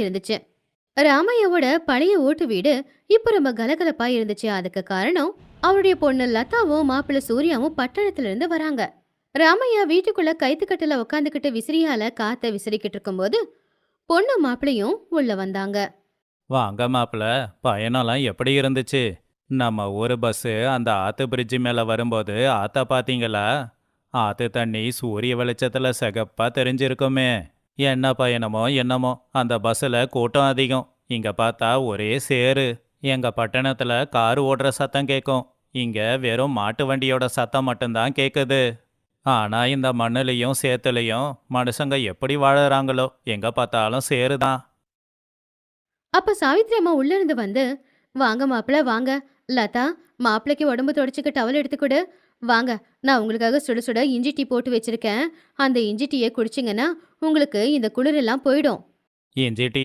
இருந்துச்சு. ராமையாவோட பழைய ஓட்டு வீடு இப்ப ரொம்ப கலகலப்பா இருந்துச்சு. அதுக்கு காரணம் அவருடைய பொண்ணு லதாவும் மாப்பிள்ளை சூர்யாவும் பட்டணத்துல இருந்து வராங்க. ராமையா வீட்டுக்குள்ள கைத்துக்கட்டுல உட்காந்துக்கிட்டு விசிறியால காத்த விசிறிக்கிட்டு இருக்கும்போது பொண்ணு மாப்பிள்ளையும் உள்ள வந்தாங்க. வாங்க மாப்பிள, பயணம்லாம் எப்படி இருந்துச்சு? நம்ம ஊரு பஸ்ஸு அந்த ஆத்து பிரிட்ஜு மேல வரும்போது ஆத்த பாத்தீங்களா? ஆத்து தண்ணி சூரிய வெளிச்சத்துல சிகப்பா தெரிஞ்சிருக்குமே. என்ன பயணமோ என்னமோ, அந்த பஸ்ஸுல கூட்டம் அதிகம். இங்க பார்த்தா ஒரே சேரு. எங்க பட்டணத்துல கார் ஓடுற சத்தம் கேட்கும். இங்க வெறும் மாட்டு வண்டியோட சத்தம் மட்டும்தான் கேக்குது. ஆனா இந்த மண்ணுலயும் சேத்துலயும் மனுஷங்க எப்படி வாழறாங்களோ, எங்க பார்த்தாலும் சேருதான். அப்ப சாவித்திரி அம்மா உள்ள இருந்து வந்து, வாங்க மாப்பிள்ள வாங்க. லதா, மாப்பிள்ளைக்கு உடம்பு தொடச்சிக்க டவல் எடுத்துக்கொடு. வாங்க, நான் உங்களுக்காக சுட சுட இஞ்சி டீ போட்டு வச்சிருக்கேன். அந்த இஞ்சி டீயை குடிச்சிங்கன்னா உங்களுக்கு இந்த குளிரெல்லாம் போயிடும். இஞ்சி டீ